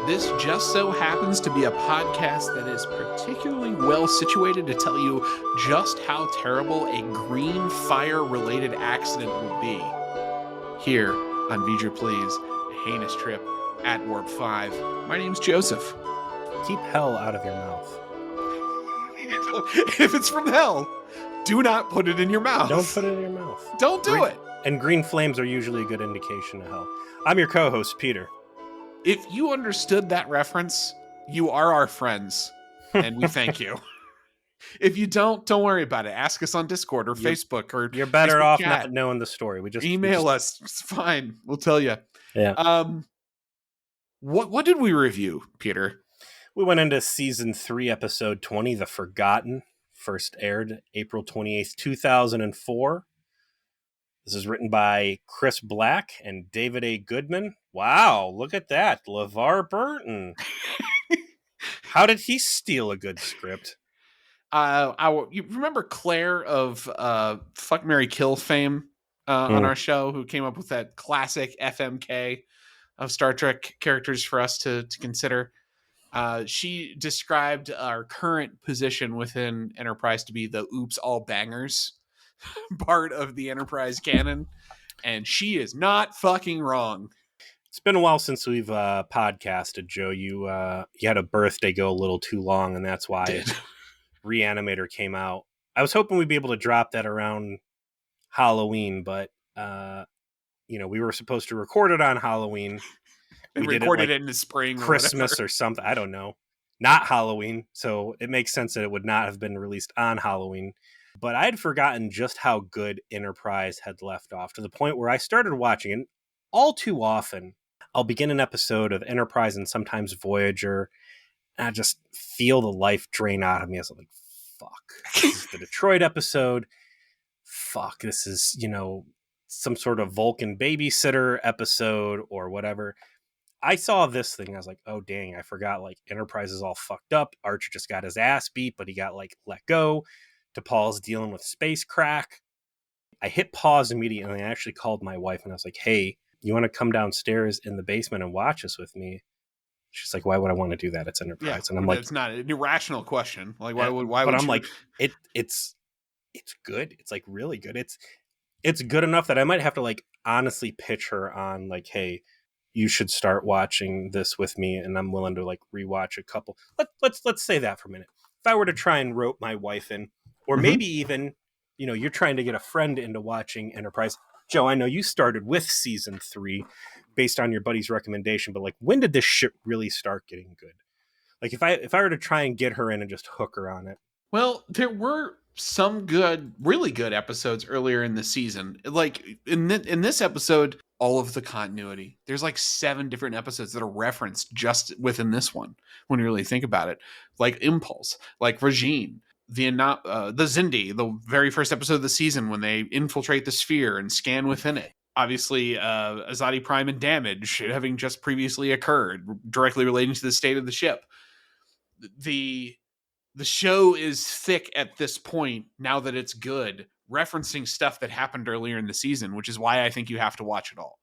This just so happens to be a podcast that is particularly well situated to tell you just how terrible a green fire-related accident would be. Here on V'ger Please, a heinous trip at Warp 5. My name's Joseph. Keep hell out of your mouth. If it's from hell, do not put it in your mouth. Don't put it in your mouth. Don't do it. And green flames are usually a good indication of hell. I'm your co-host, Peter. If you understood that reference, you are our friends, and we thank you. If you don't worry about it. Ask us on Discord or Facebook or you're better Facebook off chat. not knowing the story. Email us. It's fine. We'll tell you. Yeah. What did we review, Peter? We went into season 3, episode 20, The Forgotten. First aired April 28th, 2004. This is written by Chris Black and David A. Goodman. Wow, look at that. LeVar Burton. How did he steal a good script? You remember Claire of Fuck, Marry, Kill fame on our show, who came up with that classic FMK of Star Trek characters for us to consider? She described our current position within Enterprise to be the oops all bangers part of the Enterprise canon, and she is not fucking wrong. It's been a while since we've podcasted, Joe. You had a birthday go a little too long, and that's why Reanimator came out. I was hoping we'd be able to drop that around Halloween, but we were supposed to record it on Halloween. We recorded it in the spring, Christmas or something. I don't know. Not Halloween, so it makes sense that it would not have been released on Halloween. But I had forgotten just how good Enterprise had left off, to the point where I started watching it. All too often, I'll begin an episode of Enterprise and sometimes Voyager, and I just feel the life drain out of me. I was like, fuck, this is the Detroit episode. Fuck, this is, some sort of Vulcan babysitter episode or whatever. I saw this thing. I was like, oh, dang, I forgot, Enterprise is all fucked up. Archer just got his ass beat, but he got, let go. T'Pol's dealing with space crack. I hit pause immediately, and I actually called my wife, and I was like, hey, you want to come downstairs in the basement and watch this with me? She's like, why would I want to do that? It's Enterprise. And I'm like, it's not an irrational question. Why would I'm you? like, it's good. It's really good. It's good enough that I might have to honestly pitch her on hey, you should start watching this with me, and I'm willing to rewatch a couple. Let's say that for a minute. If I were to try and rope my wife in, or maybe even, you're trying to get a friend into watching Enterprise. Joe, I know you started with season 3 based on your buddy's recommendation, but when did this shit really start getting good? If I were to try and get her in and just hook her on it. Well, there were some really good episodes earlier in the season. In this episode, all of the continuity. There's 7 different episodes that are referenced just within this one, when you really think about it. Impulse, Regine, the Xindi, the very first episode of the season when they infiltrate the sphere and scan within it. Obviously, Azadi Prime and Damage having just previously occurred, directly relating to the state of the ship. The show is thick at this point, now that it's good, referencing stuff that happened earlier in the season, which is why I think you have to watch it all,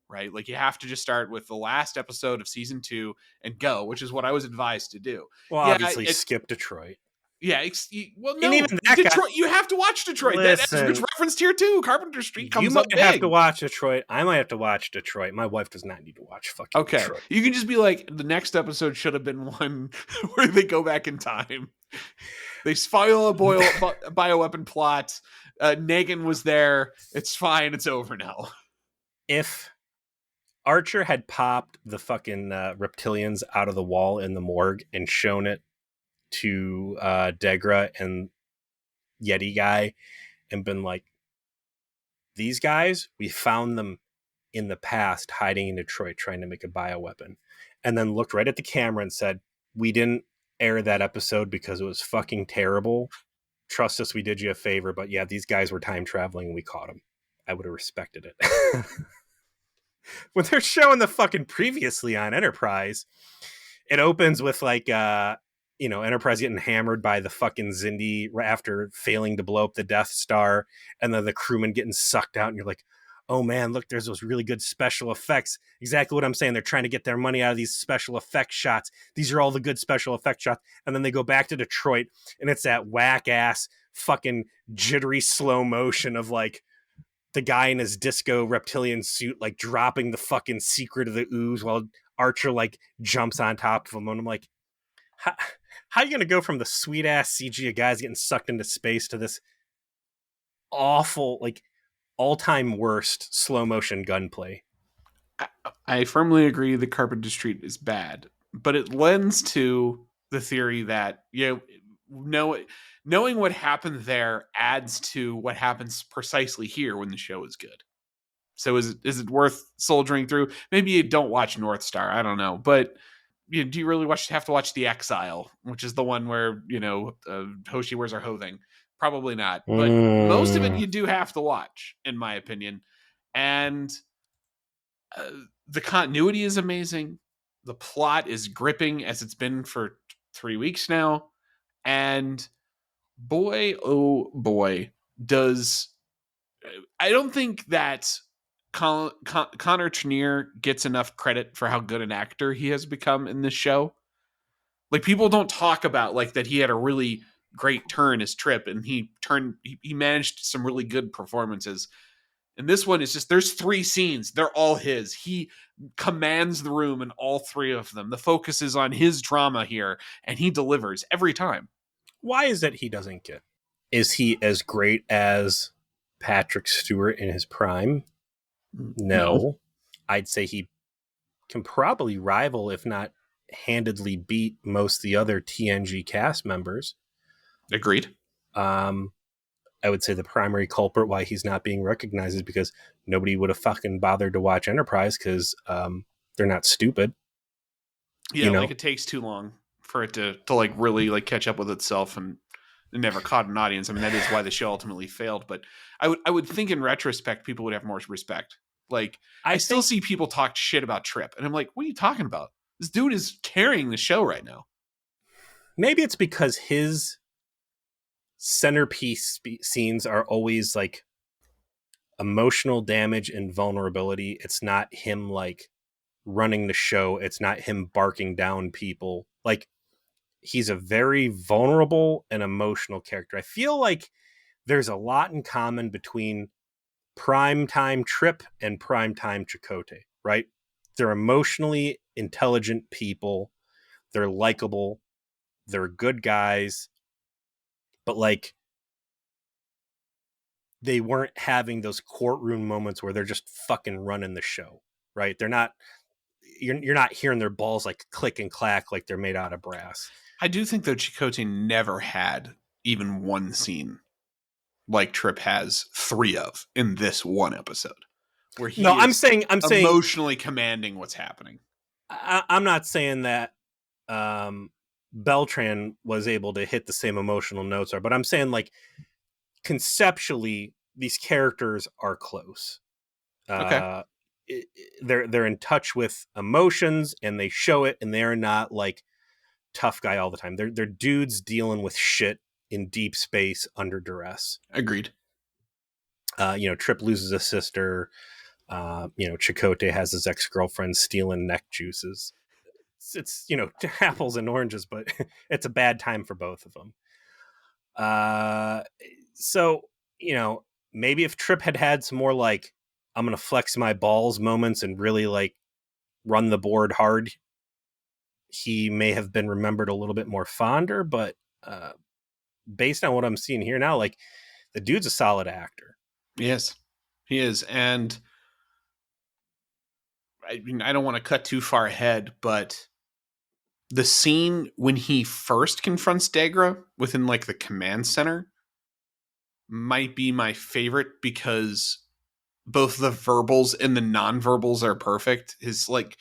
right? You have to just start with the last episode of season 2 and go, which is what I was advised to do. Well, obviously skip Detroit. Yeah, no, and even that Detroit, you have to watch Detroit. It's referenced here too. Carpenter Street comes up big. You might have to watch Detroit. I might have to watch Detroit. My wife does not need to watch fucking Detroit. You can just be the next episode should have been one where they go back in time. They file a bioweapon plot. Negan was there. It's fine. It's over now. If Archer had popped the fucking reptilians out of the wall in the morgue and shown it to Degra and Yeti guy and been like, these guys, we found them in the past hiding in Detroit trying to make a bioweapon, and then looked right at the camera and said, we didn't air that episode because it was fucking terrible. Trust us, we did you a favor, but yeah, these guys were time traveling and we caught them. I would have respected it. When they're showing the fucking previously on Enterprise, it opens with Enterprise getting hammered by the fucking Xindi after failing to blow up the Death Star, and then the crewman getting sucked out, and you're like, oh man, look, there's those really good special effects. Exactly what I'm saying. They're trying to get their money out of these special effects shots. These are all the good special effects shots. And then they go back to Detroit, and it's that whack ass fucking jittery slow motion of like the guy in his disco reptilian suit, like dropping the fucking secret of the ooze while Archer like jumps on top of him. And I'm like, how are you going to go from the sweet ass CG of guys getting sucked into space to this awful, like all-time worst slow motion gunplay? I firmly agree the Carpenter Street is bad, but it lends to the theory that knowing what happened there adds to what happens precisely here when the show is good. So is it worth soldiering through? Maybe you don't watch North Star. I don't know, but do you really have to watch The Exile, which is the one where Hoshi wears her clothing? Probably not. But most of it you do have to watch, in my opinion. And the continuity is amazing. The plot is gripping as it's been for 3 weeks now. And boy, oh boy, does I don't think that Connor Trinneer gets enough credit for how good an actor he has become in this show. Like, people don't talk about like that he had a really great turn as Trip, and he managed some really good performances. And this one is just, there's 3 scenes. They're all his. He commands the room in all 3 of them. The focus is on his drama here, and he delivers every time. Why is it he doesn't get? Is he as great as Patrick Stewart in his prime? No. I'd say he can probably rival, if not handedly beat, most of the other TNG cast members. Agreed. I would say the primary culprit why he's not being recognized is because nobody would have fucking bothered to watch Enterprise because they're not stupid. Yeah, like it takes too long for it to like really like catch up with itself, and it never caught an audience. I mean, that is why the show ultimately failed. But I would think in retrospect, people would have more respect. Like, I still see people talk shit about Trip, and I'm like, what are you talking about? This dude is carrying the show right now. Maybe it's because his centerpiece scenes are always like emotional damage and vulnerability. It's not him like running the show. It's not him barking down people. Like, he's a very vulnerable and emotional character. I feel like there's a lot in common between primetime Trip and primetime Chakotay, right? They're emotionally intelligent people. They're likable. They're good guys. But like, they weren't having those courtroom moments where they're just fucking running the show, right? They're not, you're not hearing their balls like click and clack like they're made out of brass. I do think though Chakotay never had even one scene like Trip has 3 of in this one episode, where he I'm saying emotionally commanding what's happening. I'm not saying that Beltran was able to hit the same emotional notes, but I'm saying like conceptually these characters are close. Okay. They're in touch with emotions and they show it, and they're not like tough guy all the time. They're dudes dealing with shit in deep space under duress. Agreed. Trip loses a sister. Chakotay has his ex-girlfriend stealing neck juices. It's apples and oranges, but it's a bad time for both of them. So maybe if Trip had some more like, I'm gonna flex my balls moments and really like run the board hard, he may have been remembered a little bit more fonder. But based on what I'm seeing here now, like, the dude's a solid actor. Yes, he is. And I mean, I don't want to cut too far ahead, but the scene when he first confronts Degra within like the command center might be my favorite, because both the verbals and the nonverbals are perfect. His like,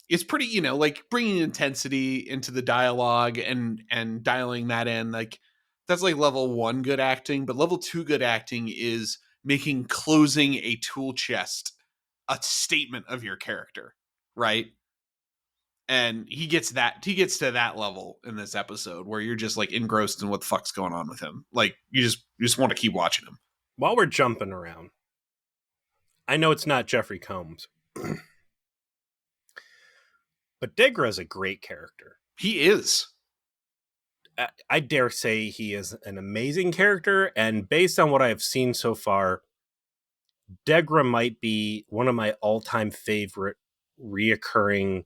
it's pretty, like bringing intensity into the dialogue and dialing that in. Like, that's like level 1 good acting, but level 2 good acting is making closing a tool chest a statement of your character, right? And he gets to that level in this episode where you're just like engrossed in what the fuck's going on with him. Like, you just want to keep watching him. While we're jumping around, I know it's not Jeffrey Combs, but Degra is a great character. He is. I dare say he is an amazing character, and based on what I have seen so far, Degra might be one of my all-time favorite reoccurring.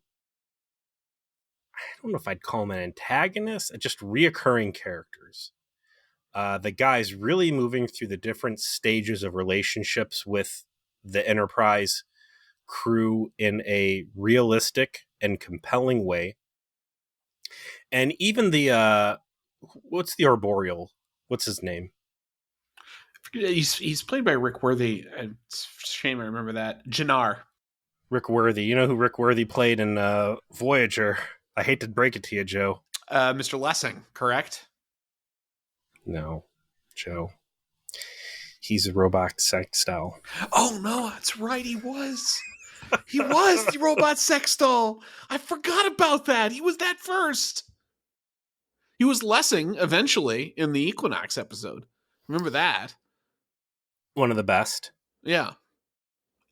I don't know if I'd call him an antagonist, just reoccurring characters. The guy's really moving through the different stages of relationships with the Enterprise crew in a realistic and compelling way. And even the what's the arboreal? What's his name? He's played by Rick Worthy. It's a shame I remember that. Jannar. Rick Worthy. You know who Rick Worthy played in Voyager? I hate to break it to you, Joe. Mr. Lessing, correct? No, Joe. He's a robot sex doll. Oh no, that's right. He was. He was the robot sex doll. I forgot about that. He was that first. He was Lessing eventually in the Equinox episode. Remember that? One of the best. Yeah.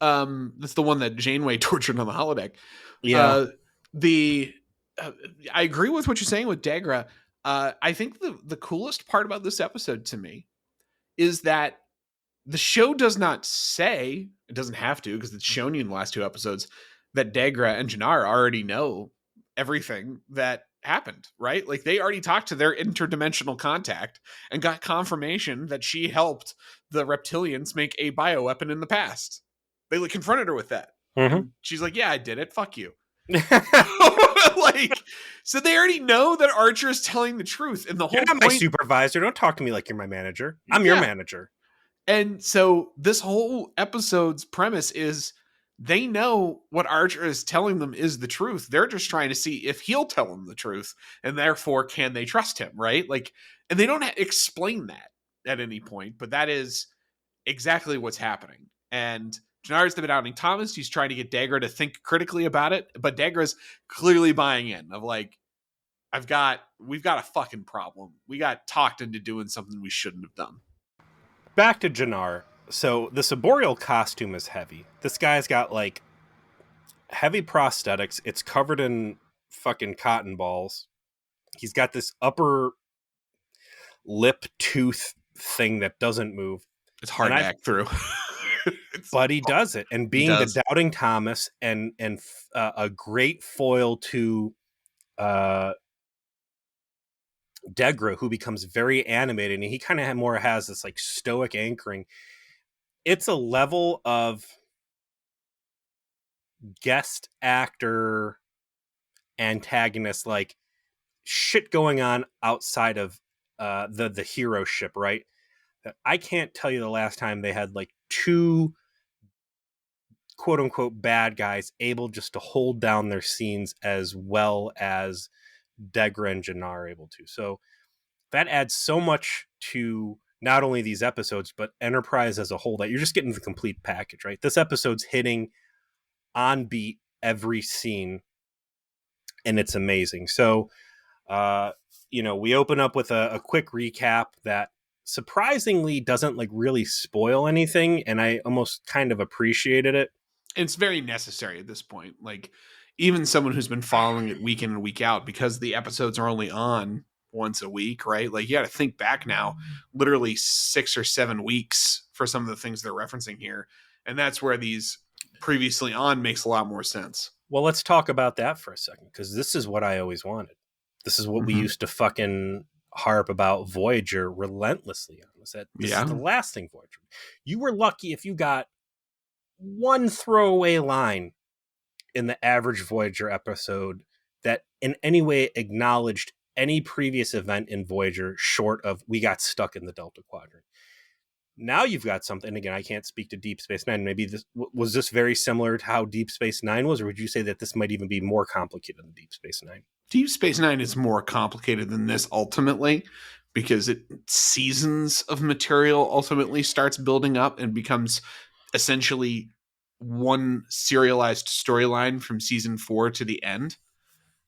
That's the one that Janeway tortured on the holodeck. Yeah. I agree with what you're saying with Degra. I think the coolest part about this episode to me is that the show does not say, it doesn't have to because it's shown you in the last two episodes, that Degra and Jannar already know everything that happened, right? Like they already talked to their interdimensional contact and got confirmation that she helped the reptilians make a bioweapon in the past. They confronted her with that. Mm-hmm. And she's like, yeah, I did it. Fuck you. Like, so they already know that Archer is telling the truth. And the whole You're not my supervisor. Don't talk to me like you're my manager. I'm your manager. And so this whole episode's premise is they know what Archer is telling them is the truth. They're just trying to see if he'll tell them the truth, and therefore can they trust him, right? Like, and they don't explain that at any point, but that is exactly what's happening. And Jannar's the doubting Thomas. He's trying to get Degra to think critically about it, but Degra's clearly buying in of like, we've got a fucking problem. We got talked into doing something we shouldn't have done. Back to Jannar. So the arboreal costume is heavy. This guy's got like heavy prosthetics. It's covered in fucking cotton balls. He's got this upper lip tooth thing that doesn't move. It's hard to act through. But he does it. And being the doubting Thomas and a great foil to Degra, who becomes very animated, and he kind of more has this like stoic anchoring. It's a level of guest actor antagonist, like shit going on outside of the hero ship, right? I can't tell you the last time they had like two quote unquote bad guys able just to hold down their scenes as well as Degra and Jannar are able to. So that adds so much to not only these episodes, but Enterprise as a whole, that you're just getting the complete package, right? This episode's hitting on beat every scene, and it's amazing. So, we open up with a quick recap that surprisingly doesn't like really spoil anything, and I almost kind of appreciated it. It's very necessary at this point. Like, even someone who's been following it week in and week out, because the episodes are only on once a week, right? Like, you got to think back now, literally 6 or 7 weeks for some of the things they're referencing here. And that's where these previously on makes a lot more sense. Well, let's talk about that for a second, because this is what I always wanted. This is what we used to fucking harp about Voyager relentlessly on. Was that this is the last thing Voyager. You were lucky if you got one throwaway line in the average Voyager episode that in any way acknowledged any previous event in Voyager short of we got stuck in the Delta Quadrant. Now you've got something. Again, I can't speak to Deep Space Nine. Maybe this was this very similar to how Deep Space Nine was, or would you say that this might even be more complicated than Deep Space Nine? Deep Space Nine is more complicated than this ultimately, because seasons of material ultimately starts building up and becomes essentially one serialized storyline from season 4 to the end.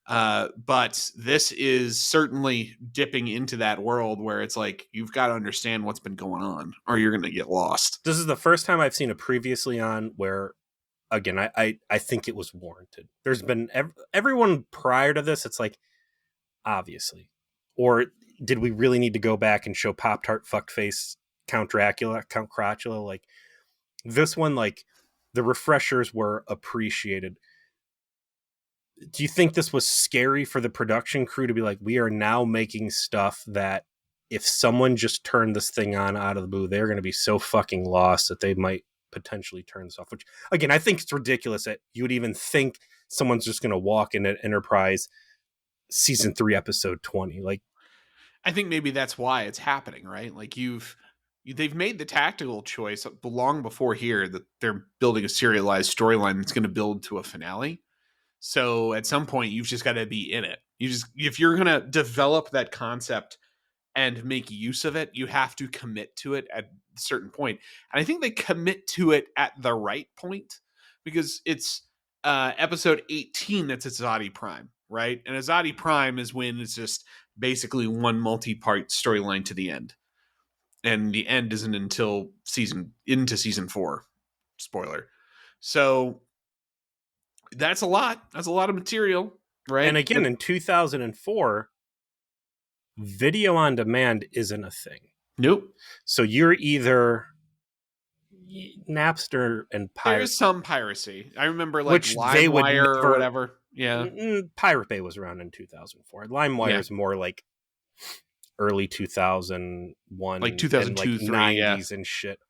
But this is certainly dipping into that world where it's like you've got to understand what's been going on, or you're going to get lost. This is the first time I've seen a previously on where, again, I think it was warranted. There's been everyone prior to this. It's like, obviously, or did we really need to go back and show Pop-Tart fuckface Count Dracula, Count Crotula? Like this one, like the refreshers were appreciated. Do you think this was scary for the production crew to be like, we are now making stuff that if someone just turned this thing on out of the blue, they're going to be so fucking lost that they might potentially turn this off? Which, again, I think it's ridiculous that you would even think someone's just going to walk in at Enterprise season 3, episode 20. Like, I think maybe that's why it's happening, right? Like they've made the tactical choice long before here that they're building a serialized storyline that's going to build to a finale. So at some point, you've just got to be in it. If you're going to develop that concept and make use of it, you have to commit to it at a certain point. And I think they commit to it at the right point because it's episode 18 that's Azadi Prime, right? And Azadi Prime is when it's just basically one multi-part storyline to the end. And the end isn't until into season 4. Spoiler. So that's a lot. That's a lot of material, right? and again, in 2004, video on demand isn't a thing. Nope. So you're either Napster and Pirate. There's some piracy. I remember like Which they would LimeWire never- or whatever. Yeah. Pirate Bay was around in 2004. LimeWire Yeah. is more like early 2001, Like 2002, and 3, 90s and shit.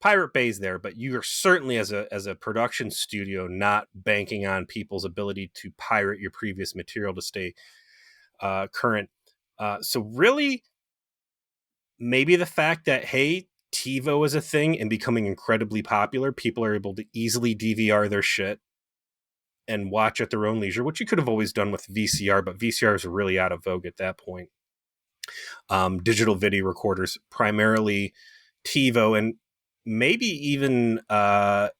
Pirate Bay's there, but you are certainly as a production studio not banking on people's ability to pirate your previous material to stay current. So really, maybe the fact that, hey, TiVo is a thing and becoming incredibly popular, people are able to easily DVR their shit and watch at their own leisure, which you could have always done with VCR, but VCRs are really out of vogue at that point. Digital video recorders, primarily TiVo, and maybe even, I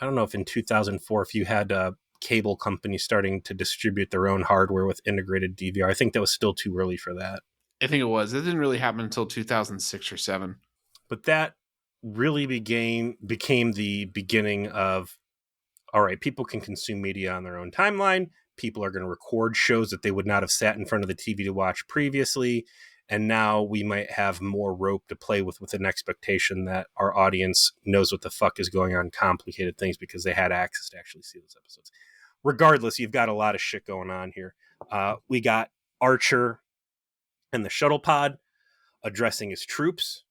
don't know if in 2004, if you had cable companies starting to distribute their own hardware with integrated DVR. I think that was still too early for that. I think it was. It didn't really happen until 2006 or 7. But that really became the beginning of, all right, people can consume media on their own timeline. People are going to record shows that they would not have sat in front of the TV to watch previously. And now we might have more rope to play with an expectation that our audience knows what the fuck is going on, complicated things, because they had access to actually see those episodes. Regardless, you've got a lot of shit going on here. We got Archer and the shuttle pod addressing his troops.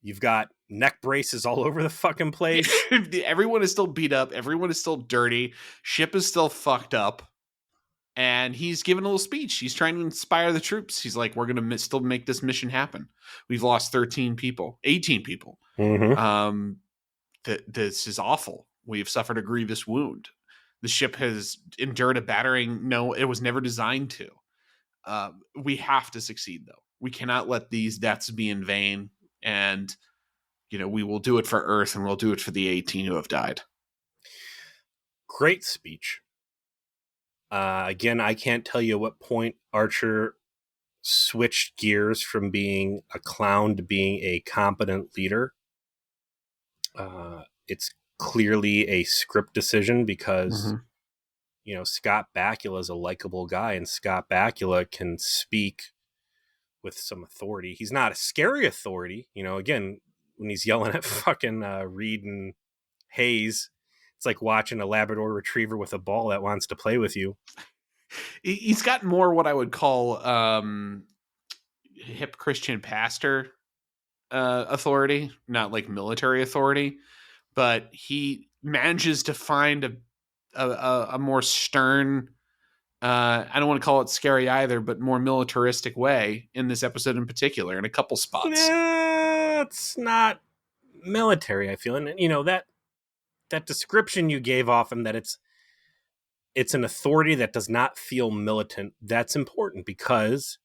You've got neck braces all over the fucking place. Everyone is still beat up. Everyone is still dirty. Ship is still fucked up. And he's giving a little speech. He's trying to inspire the troops. He's like, we're going to still make this mission happen. We've lost 18 people. Mm-hmm. This is awful. We have suffered a grievous wound. The ship has endured a battering. No, it was never designed to. We have to succeed, though. We cannot let these deaths be in vain. And, we will do it for Earth, and we'll do it for the 18 who have died. Great speech. Again, I can't tell you at what point Archer switched gears from being a clown to being a competent leader. It's clearly a script decision because, Scott Bakula is a likable guy, and Scott Bakula can speak with some authority. He's not a scary authority. Again, when he's yelling at fucking Reed and Hayes, it's like watching a Labrador retriever with a ball that wants to play with you. He's got more what I would call hip Christian pastor authority, not like military authority, but he manages to find a more stern, I don't want to call it scary either, but more militaristic way in this episode in particular, in a couple spots. It's not military, I feel. And, that description you gave off him, that it's an authority that does not feel militant, that's important because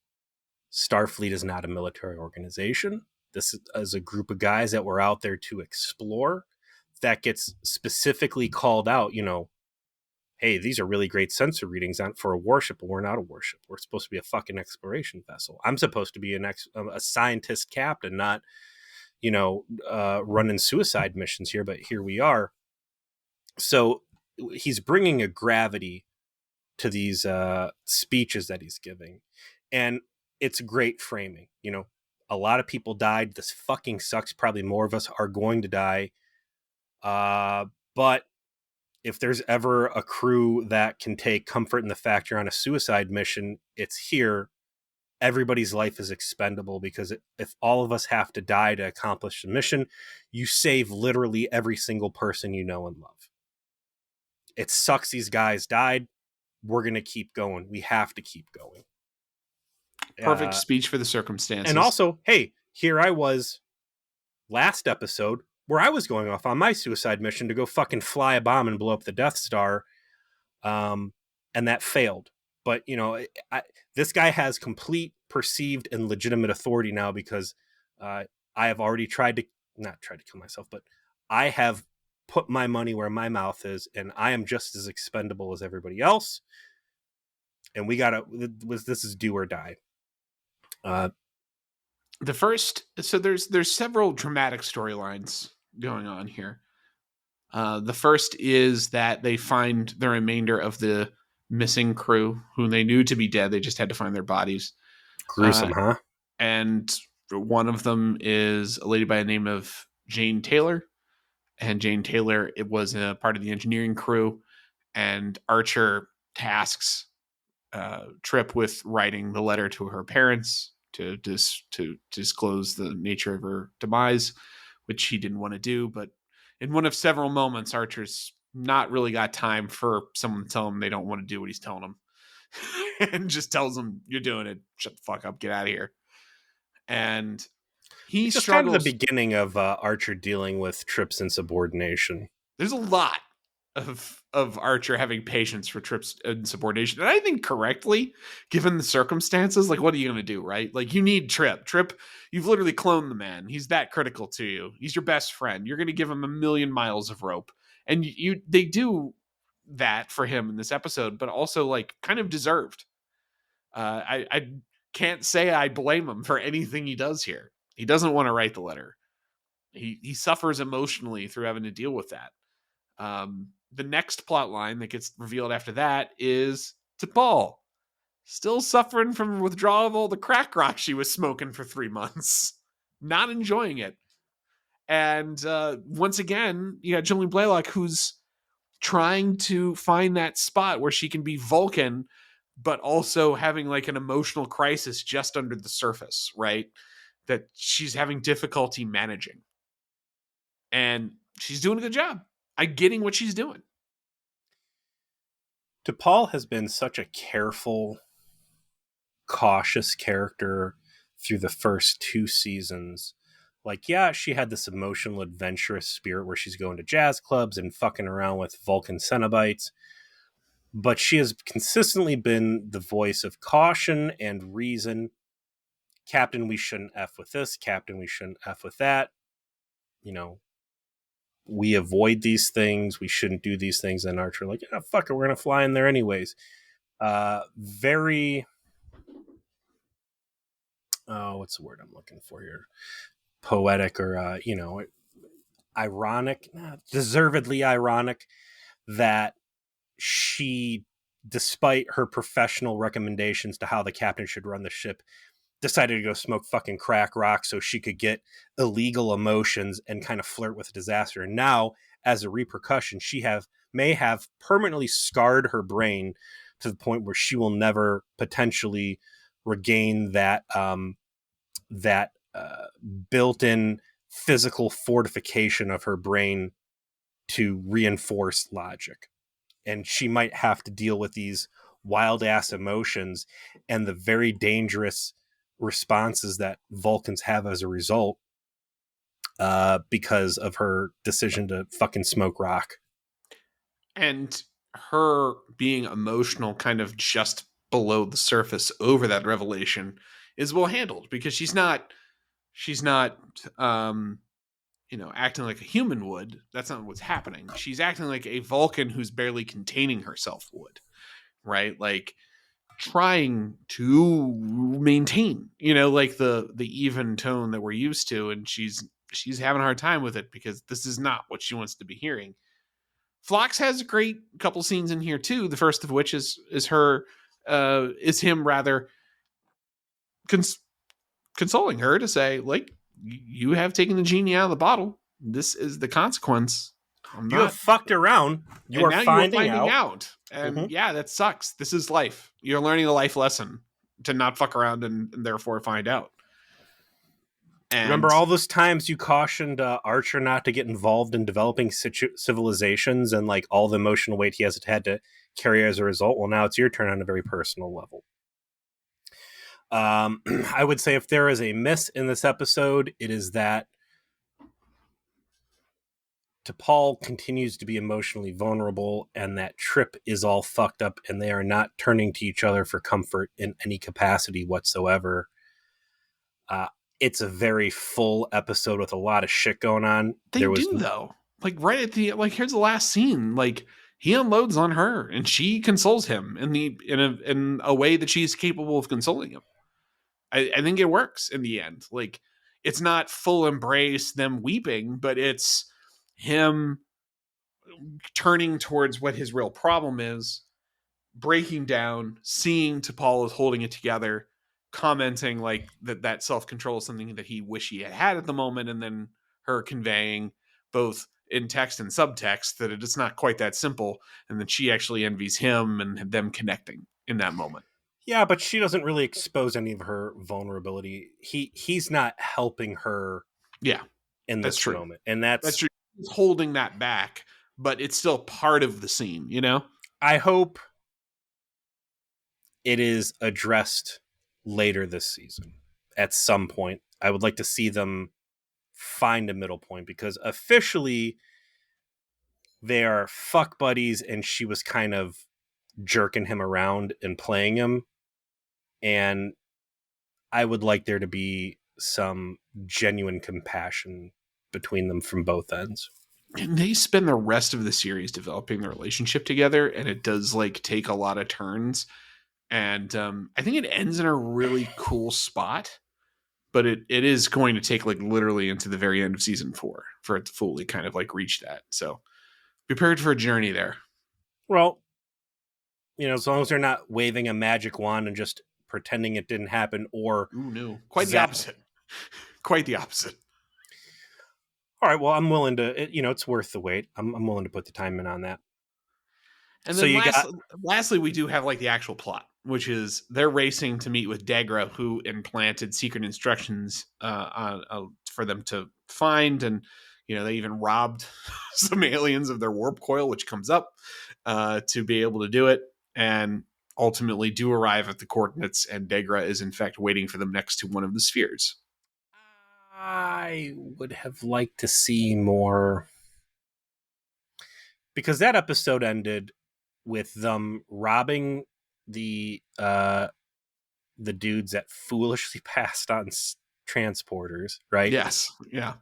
Starfleet is not a military organization. This is a group of guys that were out there to explore. That gets specifically called out, hey, hey, these are really great sensor readings for a warship, but we're not a warship. We're supposed to be a fucking exploration vessel. I'm supposed to be a scientist captain, not, running suicide missions here, but here we are. So he's bringing a gravity to these speeches that he's giving. And it's great framing. A lot of people died. This fucking sucks. Probably more of us are going to die. But if there's ever a crew that can take comfort in the fact you're on a suicide mission, it's here. Everybody's life is expendable, because if all of us have to die to accomplish the mission, you save literally every single person you know and love. It sucks these guys died. We're going to keep going. We have to keep going. Perfect speech for the circumstances. And also, hey, here I was last episode where I was going off on my suicide mission to go fucking fly a bomb and blow up the Death Star. And that failed. But, this guy has complete perceived and legitimate authority now, because I have already not tried to kill myself, but I have put my money where my mouth is, and I am just as expendable as everybody else. And this is do or die. There's several dramatic storylines going on here. The first is that they find the remainder of the missing crew, who they knew to be dead. They just had to find their bodies. Gruesome, huh? And one of them is a lady by the name of Jane Taylor. And Jane Taylor, it was a part of the engineering crew. And Archer tasks Trip with writing the letter to her parents to disclose the nature of her demise, which he didn't want to do. But in one of several moments, Archer's not really got time for someone to tell him they don't want to do what he's telling them. And just tells them, you're doing it. Shut the fuck up. Get out of here. And he it's struggles. Kind of the beginning of Archer dealing with Trip's insubordination. There's a lot of Archer having patience for Trip's insubordination. And I think correctly, given the circumstances. Like, what are you going to do, right? Like, you need Trip. Trip, you've literally cloned the man. He's that critical to you. He's your best friend. You're going to give him 1,000,000 miles of rope. And they do that for him in this episode, but also, like, kind of deserved. I can't say I blame him for anything he does here. He doesn't want to write the letter. He suffers emotionally through having to deal with that. The next plot line that gets revealed after that is T'Pol, still suffering from withdrawal of all the crack rock she was smoking for 3 months, not enjoying it. And once again, you got Julian Blaylock, who's trying to find that spot where she can be Vulcan, but also having like an emotional crisis just under the surface, right? That she's having difficulty managing. And she's doing a good job. I'm getting what she's doing. T'Pol has been such a careful, cautious character through the first 2 seasons. Like, yeah, she had this emotional, adventurous spirit where she's going to jazz clubs and fucking around with Vulcan Cenobites. But she has consistently been the voice of caution and reason. Captain, we shouldn't F with this. Captain, we shouldn't F with that. We avoid these things. We shouldn't do these things. And Archer, like, yeah, fuck it. We're going to fly in there anyways. Very, what's the word I'm looking for here? Poetic or, ironic, deservedly ironic that she, despite her professional recommendations to how the captain should run the ship, decided to go smoke fucking crack rock so she could get illegal emotions and kind of flirt with disaster. And now, as a repercussion, she may have permanently scarred her brain to the point where she will never potentially regain that built-in physical fortification of her brain to reinforce logic. And she might have to deal with these wild-ass emotions and the very dangerous responses that Vulcans have as a result because of her decision to fucking smoke rock. And her being emotional kind of just below the surface over that revelation is well handled, because she's not acting like a human would. That's not what's happening. She's acting like a Vulcan who's barely containing herself would, right? Like trying to maintain, like the even tone that we're used to, and she's having a hard time with it because this is not what she wants to be hearing. Phlox has a great couple scenes in here too. The first of which is him rather consoling her to say, like, you have taken the genie out of the bottle. This is the consequence. You have fucked around. You are finding out. And yeah, that sucks. This is life. You're learning a life lesson to not fuck around and therefore find out. And remember all those times you cautioned Archer not to get involved in developing civilizations and like all the emotional weight he has had to carry as a result? Well, now it's your turn on a very personal level. I would say if there is a miss in this episode, it is that T'Pol continues to be emotionally vulnerable and that Trip is all fucked up and they are not turning to each other for comfort in any capacity whatsoever. It's a very full episode with a lot of shit going on. Though. Like right at the here's the last scene. Like he unloads on her and she consoles him in a way that she's capable of consoling him. I think it works in the end. Like it's not full embrace, them weeping, but it's him turning towards what his real problem is, breaking down, seeing T'Pol is holding it together, commenting like that self-control is something that he wish he had at the moment, and then her conveying both in text and subtext that it's not quite that simple, and that she actually envies him and them connecting in that moment. Yeah, but she doesn't really expose any of her vulnerability. He's not helping her. Yeah, in this moment, and that's true. He's holding that back, but it's still part of the scene. I hope it is addressed later this season at some point. I would like to see them find a middle point because officially they are fuck buddies, and she was kind of jerking him around and playing him. And I would like there to be some genuine compassion between them from both ends. And they spend the rest of the series developing their relationship together, and it does take a lot of turns. And I think it ends in a really cool spot, but it is going to take literally into the very end of season 4 for it to fully kind of reach that. So be prepared for a journey there. Well, as long as they're not waving a magic wand and just pretending it didn't happen, or no, quite the opposite. Quite the opposite. All right, well, I'm willing to. It's worth the wait. I'm willing to put the time in on that. And then lastly, we do have the actual plot, which is they're racing to meet with Degra, who implanted secret instructions for them to find, and they even robbed some aliens of their warp coil, which comes up to be able to do it. And ultimately do arrive at the coordinates, and Degra is in fact waiting for them next to one of the spheres. I would have liked to see more, because that episode ended with them robbing the dudes that foolishly passed on transporters, right? Yes, yeah.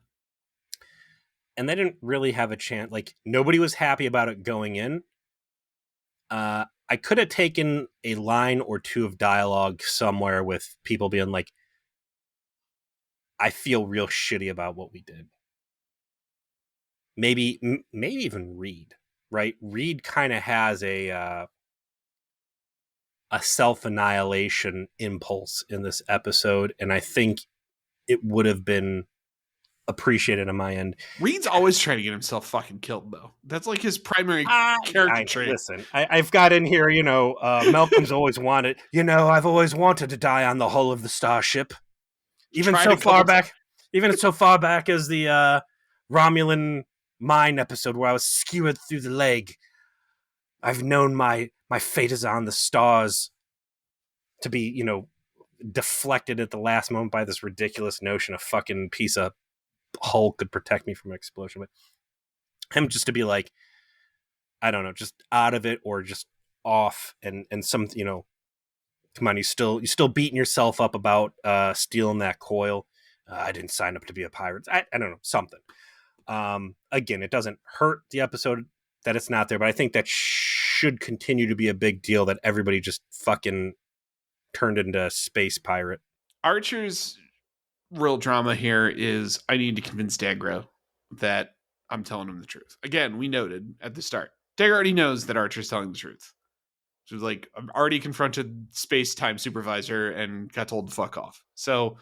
And they didn't really have a chance. Nobody was happy about it going in. I could have taken a line or two of dialogue somewhere with people being like, I feel real shitty about what we did. Maybe even Reed, right? Reed kind of has a self-annihilation impulse in this episode, and I think it would have been appreciated on my end. Reed's always trying to get himself fucking killed, though. That's his primary character trait. Listen, I've got in here, Malcolm's always wanted, I've always wanted to die on the hull of the starship. Even so far back as the Romulan mine episode where I was skewered through the leg. I've known my fate is on the stars to be, deflected at the last moment by this ridiculous notion a fucking piece of hull could protect me from an explosion. But him just to be I don't know, just out of it or just off and some, come on, you still beating yourself up about stealing that coil. I didn't sign up to be a pirate. I don't know, something. Again, it doesn't hurt the episode that it's not there, but I think that should continue to be a big deal that everybody just fucking turned into a space pirate. Archer's real drama here is I need to convince Dagra that I'm telling him the truth. Again, we noted at the start, Dagra already knows that Archer's telling the truth. She was like, I've already confronted space-time supervisor and got told to fuck off. So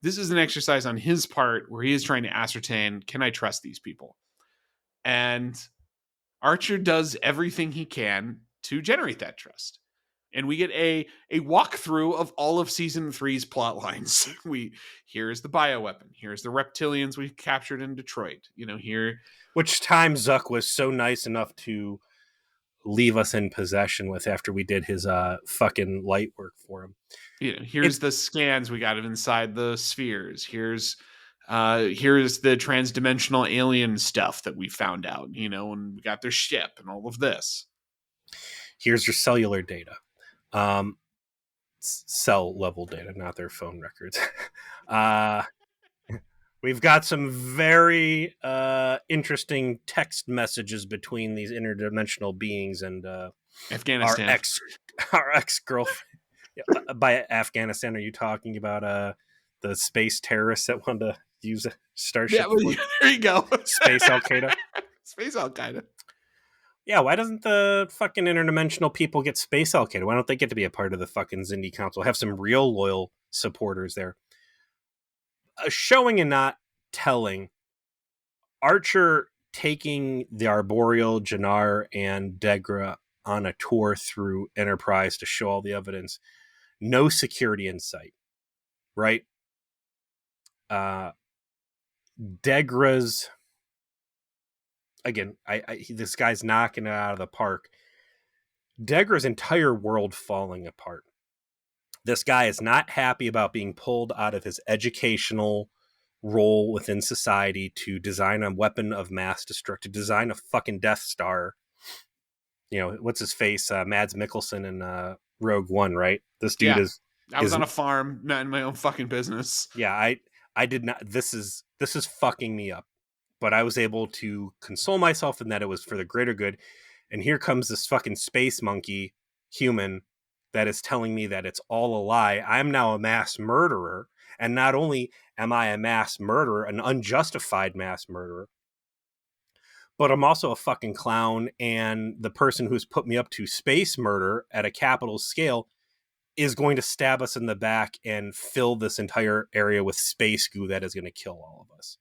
this is an exercise on his part where he is trying to ascertain, can I trust these people? And Archer does everything he can to generate that trust. And we get a walkthrough of all of season 3's plot lines. Here's the bioweapon. Here's the reptilians we captured in Detroit. Here. Which time Zuck was so nice enough to leave us in possession with after we did his fucking light work for him. Here's the scans we got of inside the spheres. Here's the transdimensional alien stuff that we found out, and we got their ship and all of this. Here's your cellular data. Cell level data, not their phone records. We've got some very interesting text messages between these interdimensional beings and Afghanistan. Our ex-girlfriend. By Afghanistan, are you talking about the space terrorists that wanted to use a starship? Yeah, there you go. Space Al-Qaeda. Space Al-Qaeda. Yeah, why doesn't the fucking interdimensional people get Space Al-Qaeda? Why don't they get to be a part of the fucking Xindi Council? Have some real loyal supporters there. Showing and not telling. Archer taking the Arboreal, Jannar, and Degra on a tour through Enterprise to show all the evidence. No security in sight, right? Degra's... Again, this guy's knocking it out of the park. Degra's entire world falling apart. This guy is not happy about being pulled out of his educational role within society to design a weapon of mass destruction, to design a fucking Death Star. What's his face? Mads Mikkelsen in Rogue One, right? This dude is... I was on a farm, not in my own fucking business. Yeah, I did not... This is fucking me up. But I was able to console myself in that it was for the greater good. And here comes this fucking space monkey human that is telling me that it's all a lie. I'm now a mass murderer. And not only am I a mass murderer, an unjustified mass murderer, but I'm also a fucking clown. And the person who's put me up to space murder at a capital scale is going to stab us in the back and fill this entire area with space goo that is going to kill all of us.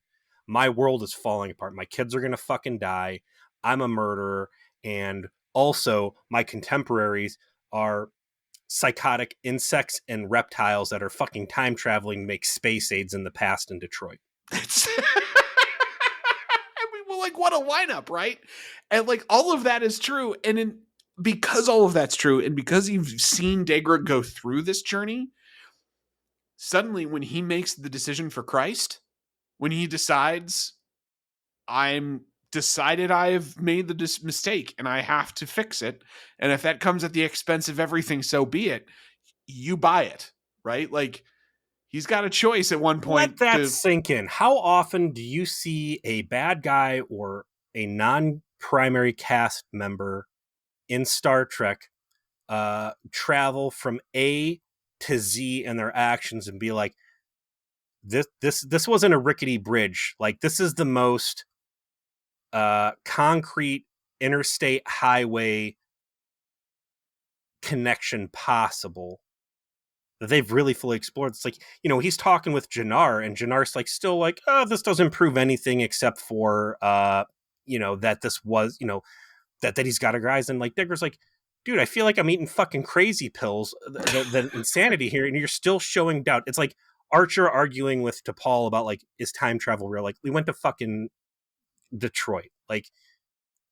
My world is falling apart. My kids are going to fucking die. I'm a murderer. And also, my contemporaries are psychotic insects and reptiles that are fucking time traveling, make space aids in the past in Detroit. What a lineup, right? And all of that is true. And because all of that's true, and because you've seen Dagra go through this journey, suddenly when he makes the decision for Christ, when he decides, I've made the mistake and I have to fix it. And if that comes at the expense of everything, so be it. You buy it, right? He's got a choice at one point. Let that sink in. How often do you see a bad guy or a non-primary cast member in Star Trek travel from A to Z in their actions and be like, this wasn't a rickety bridge. This is the most concrete interstate highway connection possible that they've really fully explored. It's he's talking with Jannar, and Jannar's still this doesn't prove anything except for that this was that he's got a guys. And Digger's dude, I feel like I'm eating fucking crazy pills, the insanity here, and you're still showing doubt. It's Archer arguing with T'Pol about is time travel real? We went to fucking Detroit.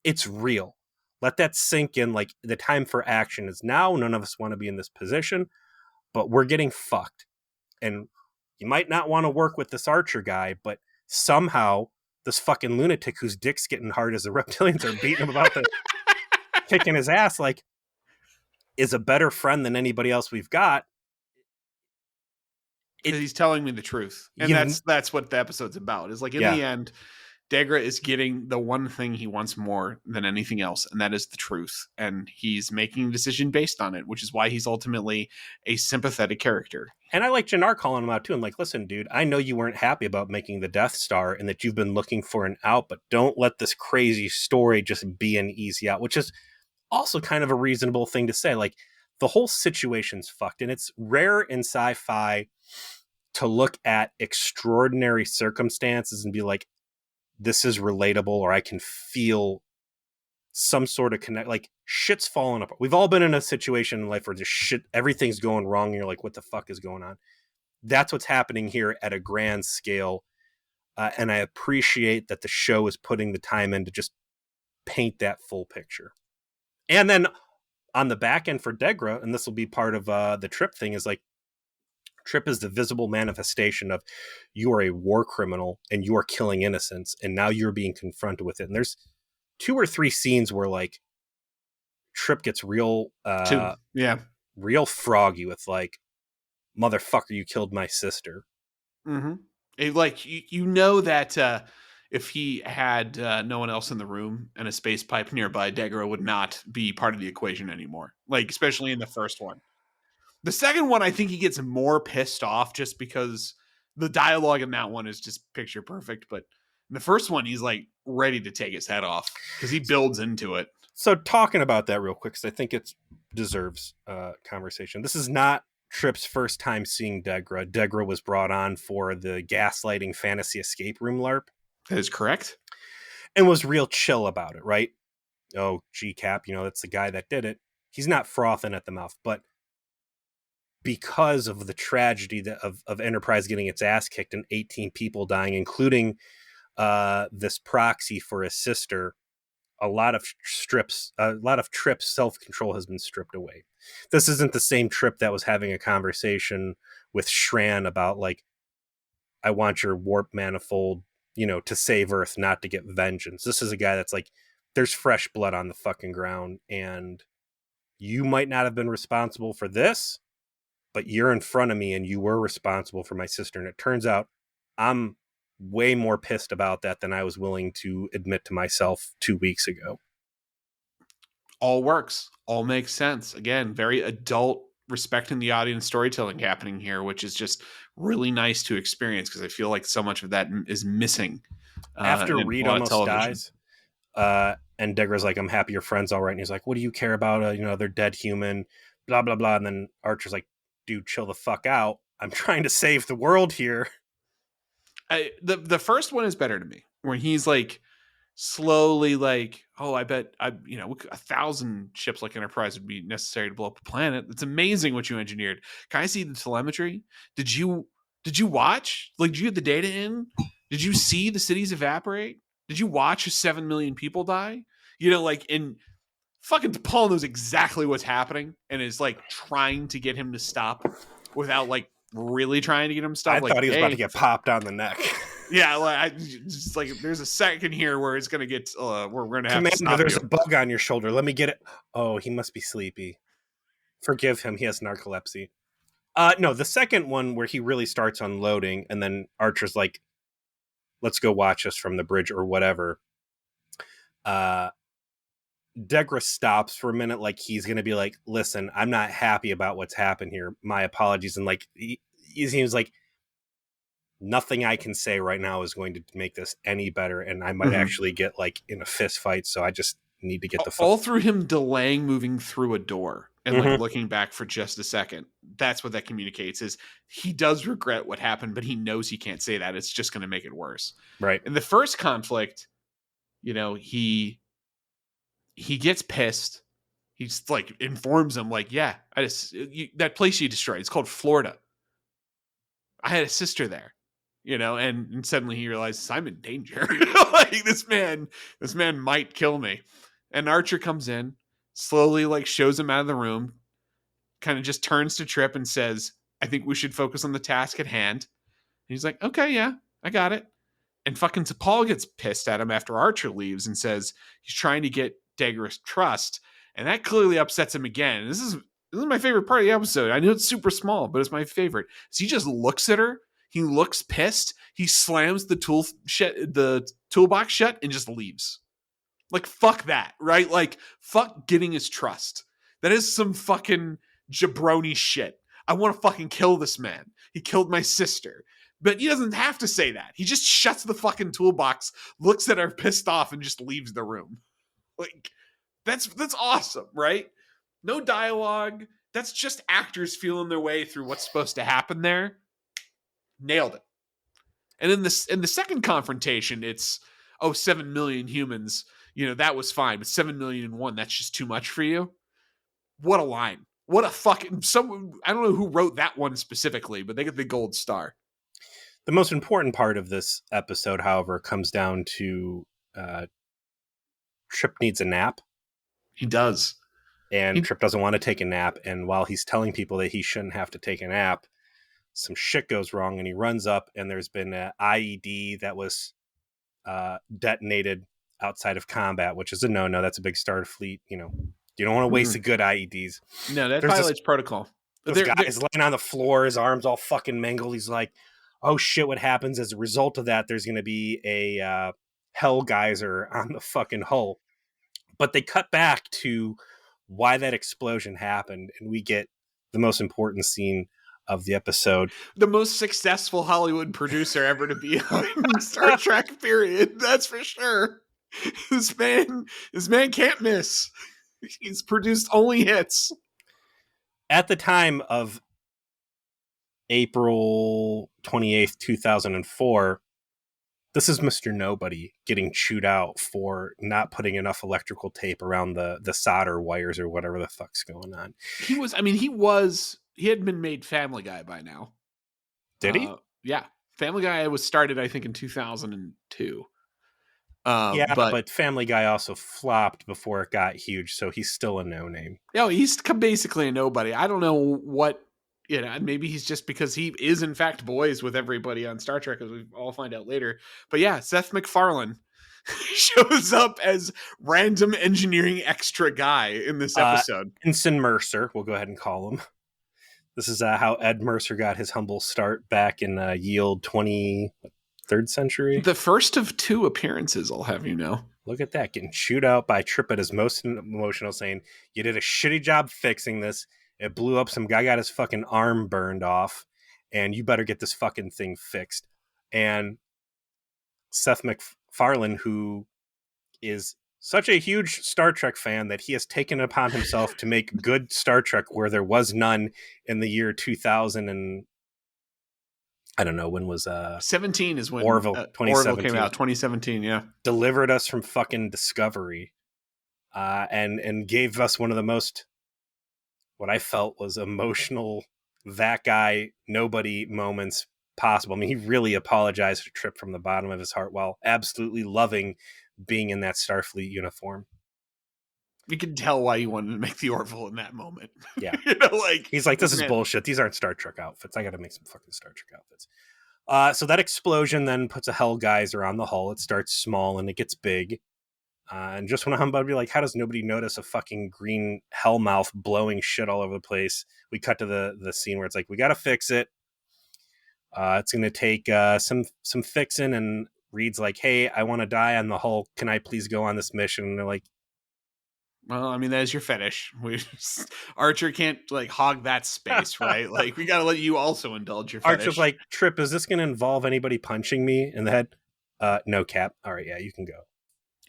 It's real. Let that sink in. The time for action is now. None of us want to be in this position, but we're getting fucked. And you might not want to work with this Archer guy, but somehow this fucking lunatic whose dick's getting hard as the reptilians are beating him about the kicking his ass, is a better friend than anybody else we've got. He's telling me the truth, and that's what the episode's about. Is the end, Degra is getting the one thing he wants more than anything else, and that is the truth. And he's making a decision based on it, which is why he's ultimately a sympathetic character. And I like Jannar calling him out too. I'm like, listen, dude, I know you weren't happy about making the Death Star and that you've been looking for an out, but don't let this crazy story just be an easy out, which is also kind of a reasonable thing to say. Like, the whole situation's fucked, and it's rare in sci-fi to look at extraordinary circumstances and be like, this is relatable, or I can feel some sort of connect. Like, shit's falling apart. We've all been in a situation in life where just shit, everything's going wrong, and you're like, what the fuck is going on? That's what's happening here at a grand scale. And I appreciate that the show is putting the time in to just paint that full picture. And then on the back end for Degra, and this will be part of the Trip thing, is like, Trip is the visible manifestation of you are a war criminal and you are killing innocents, and now you're being confronted with it. And there's 2 or 3 scenes where like Trip gets real real froggy with like, motherfucker, you killed my sister. Like, you know that if he had no one else in the room and a space pipe nearby, Degra would not be part of the equation anymore. Like, especially in the first one. The second one, I think he gets more pissed off just because the dialogue in that one is just picture perfect. But in the first one, he's like ready to take his head off because he builds into it. So talking about that real quick, because I think it deserves conversation. This is not Trip's first time seeing Degra. Degra was brought on for the gaslighting fantasy escape room LARP. That is correct. And was real chill about it, right? Oh, G-Cap, that's the guy that did it. He's not frothing at the mouth, but because of the tragedy of Enterprise getting its ass kicked and 18 people dying, including this proxy for his sister, a lot of Trip's self-control has been stripped away. This isn't the same Trip that was having a conversation with Shran about like, I want your warp manifold, to save Earth, not to get vengeance. This is a guy that's like, there's fresh blood on the fucking ground, and you might not have been responsible for this, but you're in front of me and you were responsible for my sister. And it turns out I'm way more pissed about that than I was willing to admit to myself 2 weeks ago. All works. All makes sense. Again, very adult, respecting the audience storytelling happening here, which is just really nice to experience because I feel like so much of that is missing. After Reed almost dies, and Degra's like, I'm happy your friend's all right. And he's like, what do you care about? They're dead human, blah, blah, blah. And then Archer's like, dude, chill the fuck out. I'm trying to save the world here. The first one is better to me, where he's like slowly like, oh, I bet 1,000 ships like Enterprise would be necessary to blow up a planet. It's amazing what you engineered. Can I see the telemetry? Did you watch? Like, did you get the data in? Did you see the cities evaporate? Did you watch 7 million people die? And fucking Paul knows exactly what's happening and is like trying to get him to stop without like really trying to get him to stop. I thought he was about to get popped on the neck. Yeah, like just like there's a second here where it's gonna get where we're gonna have Commander, to stop there's you. A bug on your shoulder. Let me get it. Oh, he must be sleepy. Forgive him. He has narcolepsy. No, the second one where he really starts unloading, and then Archer's like, "Let's go watch us from the bridge or whatever." Degra stops for a minute, like he's gonna be like, "Listen, I'm not happy about what's happened here. My apologies." And like he seems like, nothing I can say right now is going to make this any better, and I might actually get like in a fist fight. So I just need to get the all through him delaying moving through a door and like looking back for just a second. That's what that communicates, is he does regret what happened, but he knows he can't say that. It's just going to make it worse. Right. In the first conflict, he gets pissed. He's like informs him like, yeah, that place you destroyed, it's called Florida. I had a sister there. And suddenly he realizes I'm in danger. Like this man might kill me. And Archer comes in, slowly like shows him out of the room, kind of just turns to Trip and says, I think we should focus on the task at hand. And he's like, okay, yeah, I got it. And fucking T'Pol gets pissed at him after Archer leaves and says he's trying to get Degra's trust. And that clearly upsets him again. And this is my favorite part of the episode. I know it's super small, but it's my favorite. So he just looks at her. He looks pissed. he slams the toolbox shut and just leaves. Like, fuck that, right? Like, fuck getting his trust. That is some fucking jabroni shit. I want to fucking kill this man. He killed my sister. But he doesn't have to say that. He just shuts the fucking toolbox, looks at her pissed off, and just leaves the room. Like, that's awesome, right? No dialogue. That's just actors feeling their way through what's supposed to happen there. Nailed it. And in the second confrontation, it's 7 million humans. That was fine, but 7 million in one, that's just too much for you. What a line. What a fucking I don't know who wrote that one specifically, but they get the gold star. The most important part of this episode, however, comes down to Trip needs a nap. He does. And Trip doesn't want to take a nap. And while he's telling people that he shouldn't have to take a nap, some shit goes wrong and he runs up and there's been an IED that was detonated outside of combat, which is a no-no. That's a big Starfleet, you don't want to waste the good IEDs. No, that violates protocol. This guy's laying on the floor, his arms all fucking mangled. He's like, oh shit, what happens? As a result of that, there's going to be a hell geyser on the fucking hull. But they cut back to why that explosion happened, and we get the most important scene of the episode. The most successful Hollywood producer ever to be on Star Trek, period. That's for sure. This man can't miss. He's produced only hits. At the time of April 28th, 2004, this is Mr. Nobody getting chewed out for not putting enough electrical tape around the solder wires or whatever the fuck's going on. He had been made Family Guy by now. Did he? Yeah. Family Guy was started, I think, in 2002. But Family Guy also flopped before it got huge, so he's still a no-name. Yeah, he's basically a nobody. I don't know what, maybe he's just because he is, in fact, boys with everybody on Star Trek, as we all find out later. But yeah, Seth MacFarlane shows up as random engineering extra guy in this episode. Ensign Mercer, we'll go ahead and call him. This is how Ed Mercer got his humble start back in Yield 23rd century. The first of 2 appearances, I'll have you know. Look at that, getting chewed out by Trip at his most emotional, saying, you did a shitty job fixing this. It blew up. Some guy got his fucking arm burned off, and you better get this fucking thing fixed. And Seth MacFarlane, who is such a huge Star Trek fan that he has taken it upon himself to make good Star Trek where there was none in the year 2000 and I don't know, when was 17 is when Orville 2017 came out. 2017, yeah. Delivered us from fucking Discovery, and gave us one of the most, what I felt was emotional, that guy nobody moments possible. I mean, he really apologized for Trip from the bottom of his heart while absolutely loving being in that Starfleet uniform. You can tell why he wanted to make the Orville in that moment. Yeah. He's like, this is bullshit. These aren't Star Trek outfits. I got to make some fucking Star Trek outfits. So that explosion then puts a hell geyser on the hull. It starts small and it gets big. And just when I'm about to be like, how does nobody notice a fucking green hellmouth blowing shit all over the place? We cut to the scene where it's like, we got to fix it. It's going to take some fixing, and Reed's like, hey, I want to die on the hull. Can I please go on this mission? And they're like, well, I mean, that is your fetish. Archer can't hog that space, right? We got to let you also indulge your fetish. Archer's like, Trip, is this going to involve anybody punching me in the head? No, Cap. All right, yeah, you can go.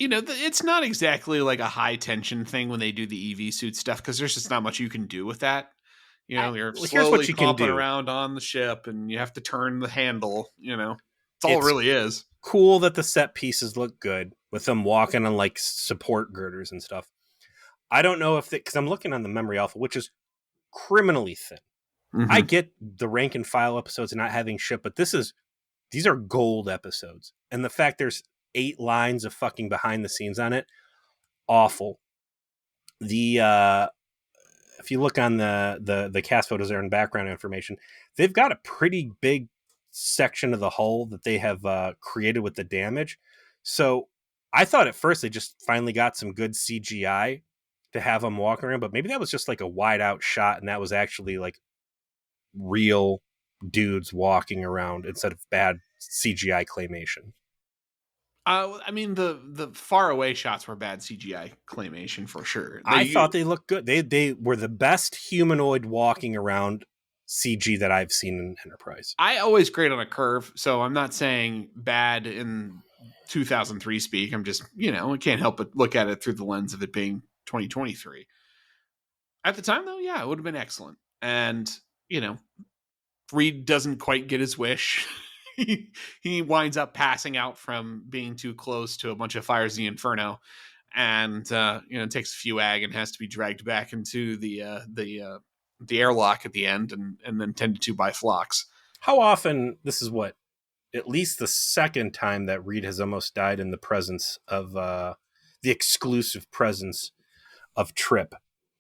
It's not exactly like a high tension thing when they do the EV suit stuff, because there's just not much you can do with that. You're slowly popping around on the ship, and you have to turn the handle. It's all it really is. Cool that the set pieces look good with them walking on support girders and stuff. I don't know if because I'm looking on the Memory Alpha, which is criminally thin. Mm-hmm. I get the rank and file episodes and not having shit, but these are gold episodes, and the fact there's 8 lines of fucking behind the scenes on it, awful. If you look on the cast photos there and background information, they've got a pretty big section of the hull that they have created with the damage. So I thought at first they just finally got some good CGI to have them walking around, but maybe that was just a wide out shot, and that was actually real dudes walking around instead of bad CGI claymation. I mean, the far away shots were bad CGI claymation for sure. I thought they looked good. They were the best humanoid walking around CG that I've seen in Enterprise. I always grade on a curve, so I'm not saying bad in 2003 speak. I'm just, I can't help but look at it through the lens of it being 2023. At the time, though, yeah, it would have been excellent. And, Reed doesn't quite get his wish. he winds up passing out from being too close to a bunch of fires in the Inferno, and takes a few ag and has to be dragged back into the airlock at the end, and then tended to by Phlox. How often? This is what, at least the second time that Reed has almost died in the presence of the exclusive presence of Trip.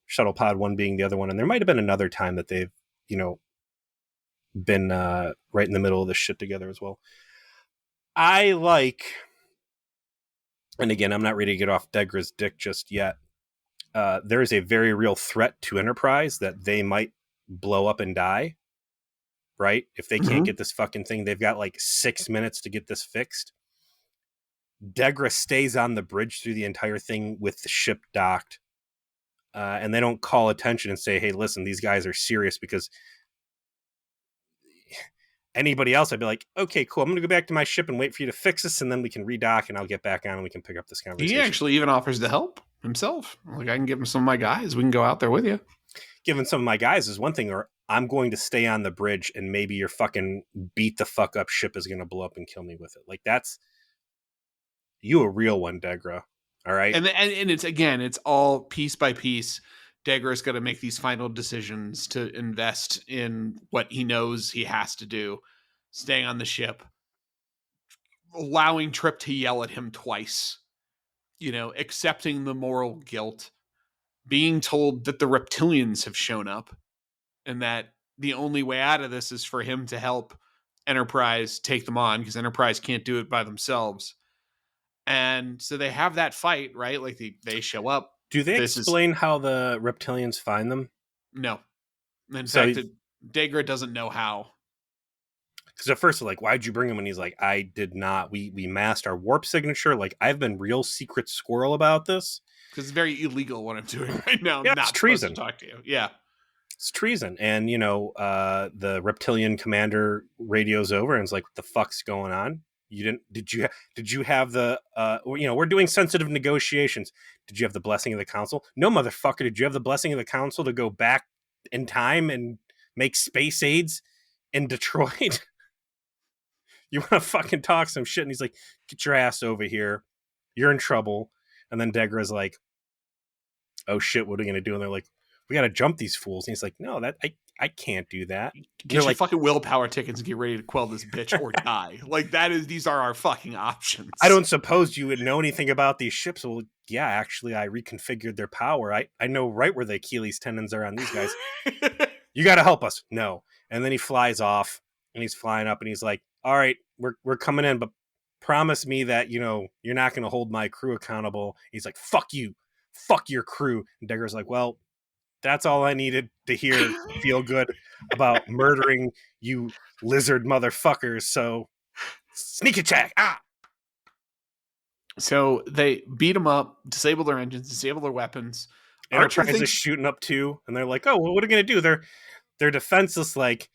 Shuttle Pod 1 being the other one, and there might have been another time that they've been right in the middle of this shit together as well. I like, and again, I'm not ready to get off Degra's dick just yet. There is a very real threat to Enterprise that they might blow up and die, right? If they can't get this fucking thing, they've got like 6 minutes to get this fixed. Degra stays on the bridge through the entire thing with the ship docked, and they don't call attention and say, hey, listen, these guys are serious, because anybody else, I'd be like, okay, cool, I'm going to go back to my ship and wait for you to fix this, and then we can redock, and I'll get back on, and we can pick up this conversation. He actually even offers to help himself. Like, I can give him some of my guys. We can go out there with you. Giving some of my guys is one thing, or I'm going to stay on the bridge, and maybe your fucking beat the fuck up ship is going to blow up and kill me with it. Like, that's you a real one, Degra. All right. And it's all piece by piece. Degra's got to make these final decisions to invest in what he knows he has to do, staying on the ship, allowing Trip to yell at him twice, accepting the moral guilt, being told that the reptilians have shown up, and that the only way out of this is for him to help Enterprise take them on, because Enterprise can't do it by themselves. And so they have that fight, right? Like they show up. Do they explain how the reptilians find them? No. In fact, Degra doesn't know how. Because at first, like, why'd you bring him? And he's like, I did not. We masked our warp signature. Like, I've been real secret squirrel about this. Because it's very illegal what I'm doing right now. Yeah, it's treason. To talk to you. Yeah. It's treason. And, the reptilian commander radios over and is like, what the fuck's going on? Did you have the, we're doing sensitive negotiations. Did you have the blessing of the council? No, motherfucker. Did you have the blessing of the council to go back in time and make space aids in Detroit? You want to fucking talk some shit? And he's like, get your ass over here. You're in trouble. And then Degra's like, oh shit, what are we going to do? And they're like, we got to jump these fools. And he's like, no, I can't do that. Get your fucking willpower tickets and get ready to quell this bitch or die. Like, these are our fucking options. I don't suppose you would know anything about these ships. Well, yeah, actually, I reconfigured their power. I know right where the Achilles tendons are on these guys. You got to help us. No. And then he flies off, and he's flying up, and he's like, all right, we're coming in, but promise me that, you're not going to hold my crew accountable. He's like, fuck you. Fuck your crew. And Degra's like, well, that's all I needed to hear. Feel good about murdering you lizard motherfuckers. So sneak attack. So they beat them up, disable their engines, disable their weapons. Enterprise is shooting up too, and they're like, oh, well, what are we gonna do? They're defenseless. Like,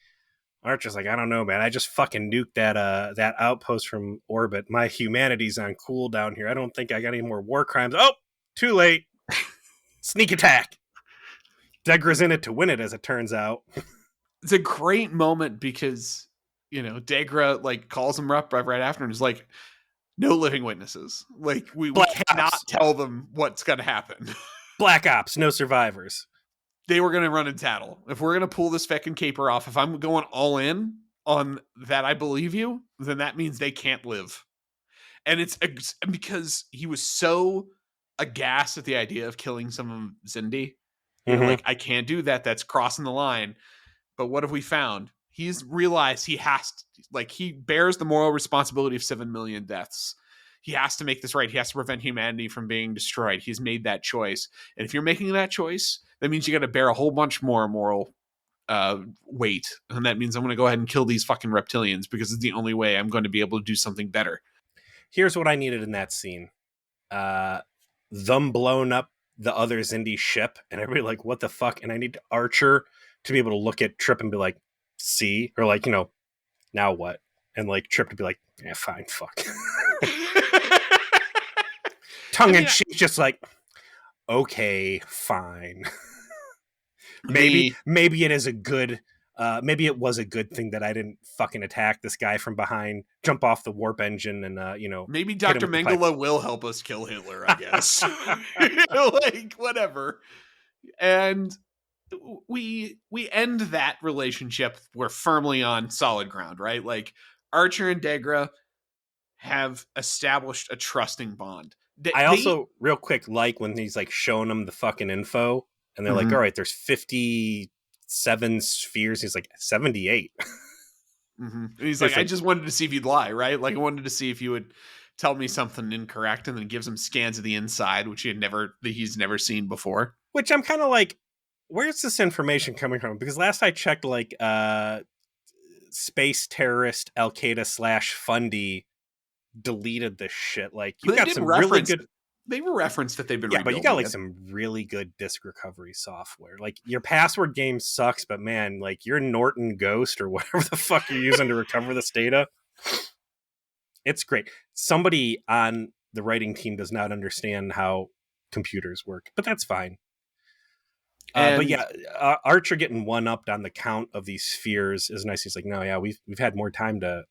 Archer's like, I don't know, man. I just fucking nuked that outpost from orbit. My humanity's on cooldown here. I don't think I got any more war crimes. Oh, too late. Sneak attack. Degra's in it to win it, as it turns out. It's a great moment because, Degra like calls him up right after and is like, no living witnesses. Like, we cannot tell them what's going to happen. Black Ops, no survivors. They were going to run and tattle. If we're going to pull this feckin' caper off, if I'm going all in on that, I believe you, then that means they can't live. And it's because he was so aghast at the idea of killing some of Xindi. Like, I can't do that. That's crossing the line. But what have we found? He's realized he bears the moral responsibility of 7 million deaths. He has to make this right. He has to prevent humanity from being destroyed. He's made that choice. And if you're making that choice, that means you got to bear a whole bunch more moral weight, and that means I'm going to go ahead and kill these fucking reptilians because it's the only way I'm going to be able to do something better. Here's what I needed in that scene. Them blowing up the other Xindi ship, and everybody like, what the fuck? And I need Archer to be able to look at Trip and be like, see? Or like, now what? And like Trip to be like, yeah, fine, fuck. Tongue in cheek, just like, okay, fine. maybe it is a good maybe it was a good thing that I didn't fucking attack this guy from behind, jump off the warp engine, and maybe Dr. Mengele will help us kill Hitler, I guess. Like, whatever. And we end that relationship. We're firmly on solid ground, right? Like, Archer and Degra have established a trusting bond. I also, real quick, like when he's like showing them the fucking info, and they're like, all right, there's 57 spheres. He's like, 78. And he's like, I just wanted to see if you'd lie, right? Like, I wanted to see if you would tell me something incorrect, and then gives him scans of the inside, which he's never seen before. Which I'm kind of like, where's this information coming from? Because last I checked, like, space terrorist Al-Qaeda / Fundy deleted this shit. Like, you got some really good. They were referenced that they've been but you got like some really good disk recovery software. Like, your password game sucks, but man, like your Norton Ghost or whatever the fuck you're using to recover this data, it's great. Somebody on the writing team does not understand how computers work, but that's fine. But yeah, Archer getting one upped on the count of these spheres is nice. He's like, no, yeah, we've had more time to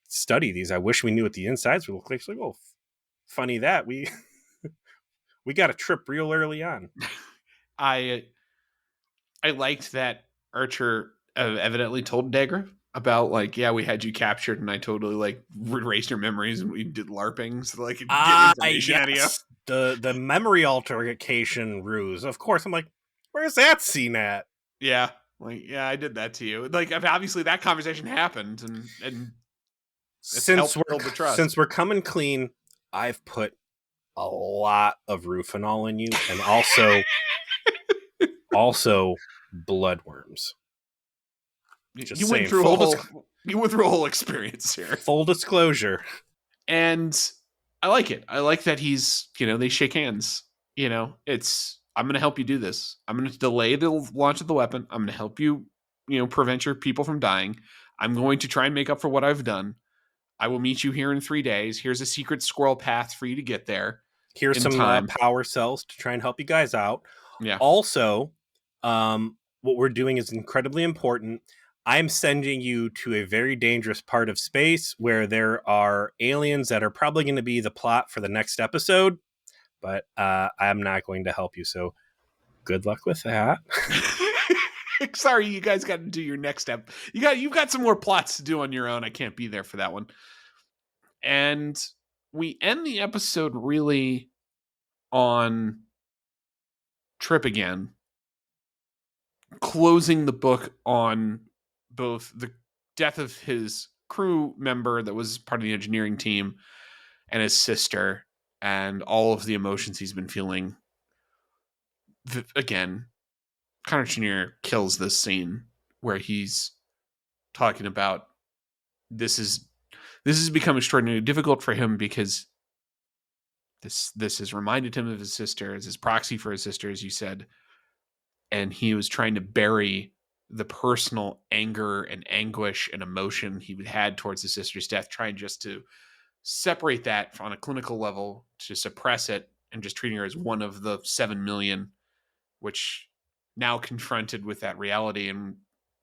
study these. I wish we knew what the insides would look like. It's like, oh, funny that we got a trip real early on. I liked that Archer evidently told Degra about, like, yeah, we had you captured, and I totally like erased your memories, and we did LARPing so like get information out of you. The memory altercation ruse. Of course, I'm like, where's that scene at? Yeah, like, yeah, I did that to you. Like, obviously that conversation happened, and since we're coming clean, I've put a lot of Rufinol in you, and also bloodworms. You went through a whole experience here. Full disclosure. And I like it. I like that he's, they shake hands. I'm going to help you do this. I'm going to delay the launch of the weapon. I'm going to help you, prevent your people from dying. I'm going to try and make up for what I've done. I will meet you here in 3 days. Here's a secret squirrel path for you to get there. Here's some power cells to try and help you guys out. Yeah. Also, what we're doing is incredibly important. I'm sending you to a very dangerous part of space where there are aliens that are probably going to be the plot for the next episode, but I'm not going to help you. So good luck with that. Sorry, you guys got to do your next step. You've got some more plots to do on your own. I can't be there for that one. And we end the episode really on Trip again, closing the book on both the death of his crew member that was part of the engineering team and his sister, and all of the emotions he's been feeling. Again, Connor Trinneer kills this scene where he's talking about this has become extraordinarily difficult for him because this has reminded him of his sister as his proxy for his sister, as you said, and he was trying to bury the personal anger and anguish and emotion he had towards his sister's death, trying just to separate that on a clinical level, to suppress it, and just treating her as one of the 7 million, which now confronted with that reality and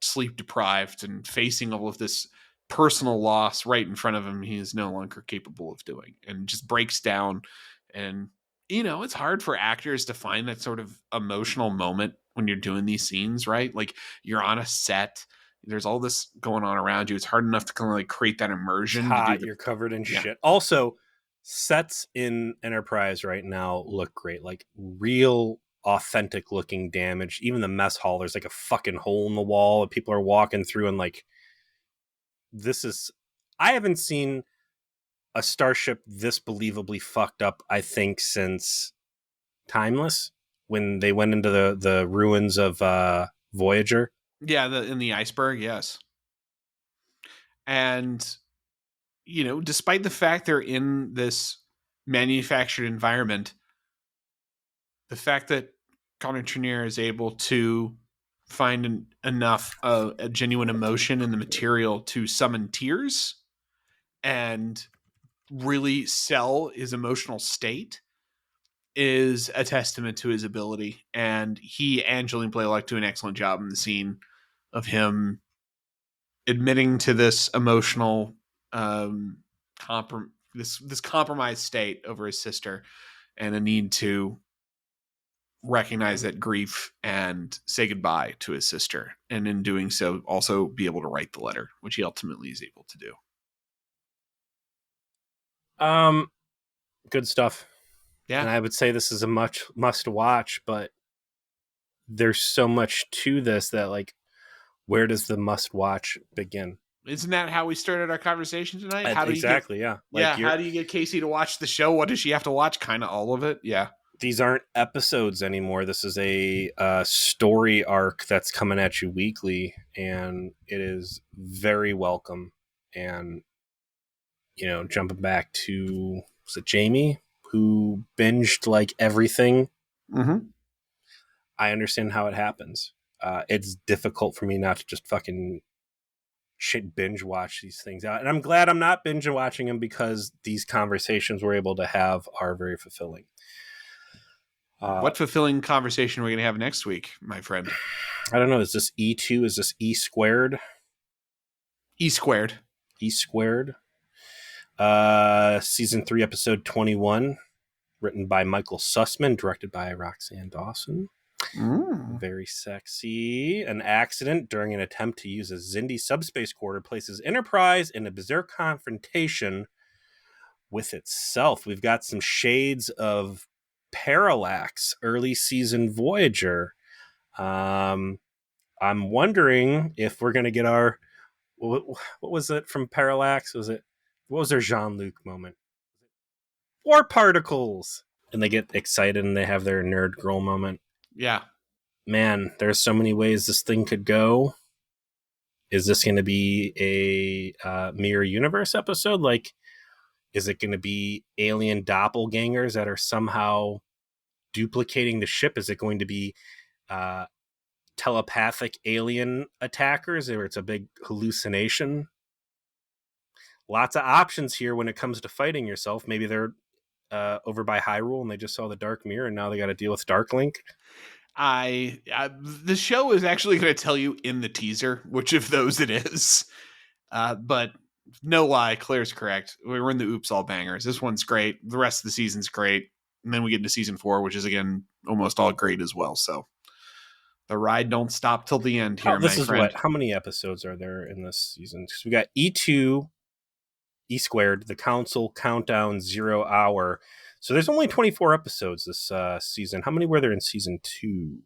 sleep deprived and facing all of this personal loss right in front of him, he is no longer capable of doing, and just breaks down. And it's hard for actors to find that sort of emotional moment when you're doing these scenes, right? Like, you're on a set, there's all this going on around you. It's hard enough to kind of like create that immersion. It's hot, you're covered in shit. Also, sets in Enterprise right now look great, like real authentic looking damage. Even the mess hall, there's like a fucking hole in the wall that people are walking through, and like, I haven't seen a starship this believably fucked up, I think, since Timeless, when they went into the ruins of Voyager. Yeah, in the iceberg, yes. And, despite the fact they're in this manufactured environment, the fact that Connor Trinneer is able to find enough a genuine emotion in the material to summon tears and really sell his emotional state is a testament to his ability. And he and Julian Blaylock do an excellent job in the scene of him admitting to this emotional this compromised state over his sister and a need to recognize that grief and say goodbye to his sister, and in doing so also be able to write the letter, which he ultimately is able to do. Good stuff. Yeah. And I would say this is a must watch, but there's so much to this that, like, where does the must watch begin? Isn't that how we started our conversation tonight? How exactly, yeah. Like, how do you get Casey to watch the show? What does she have to watch? Kind of all of it. Yeah. These aren't episodes anymore. This is a story arc that's coming at you weekly, and it is very welcome. And, jumping back to, was it Jamie who binged like everything? Mm-hmm. I understand how it happens. It's difficult for me not to just fucking binge watch these things out. And I'm glad I'm not binge watching them, because these conversations we're able to have are very fulfilling. What fulfilling conversation are we going to have next week, my friend? I don't know. Is this E2? Is this E squared? E squared. E squared. Season 3, episode 21, written by Michael Sussman, directed by Roxanne Dawson. Very sexy. An accident during an attempt to use a Xindi subspace quarter places Enterprise in a bizarre confrontation with itself. We've got some shades of Parallax, early season Voyager. I'm wondering if we're going to get our... What was it from Parallax? What was their Jean-Luc moment? War particles! And they get excited and they have their nerd girl moment. Yeah. Man, there's so many ways this thing could go. Is this going to be a Mirror Universe episode? Like, is it going to be alien doppelgangers that are somehow duplicating the ship? Is it going to be telepathic alien attackers, or it's a big hallucination? Lots of options here when it comes to fighting yourself. Maybe they're over by Hyrule and they just saw the Dark Mirror and now they got to deal with Darklink. The show is actually going to tell you in the teaser which of those it is. But no lie, Claire's correct. We're in the oops all bangers. This one's great. The rest of the season's great. And then we get into season 4, which is, again, almost all great as well. So the ride don't stop till the end here, this my is friend. How many episodes are there in this season? Because we got E2, E squared, the Council, Countdown, 0 Hour. So there's only 24 episodes this season. How many were there in season 2?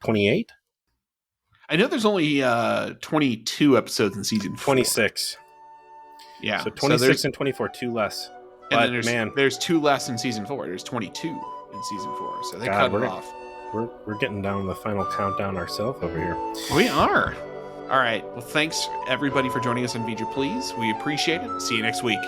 28? I know there's only 22 episodes in season 4. 26. Yeah. So 26 and 24, 2 less. And then there's 2 less in season 4. There's 22 in season 4. So they cut it off. We're getting down the final countdown ourselves over here. We are. All right. Well, thanks everybody for joining us on Feature Please. We appreciate it. See you next week.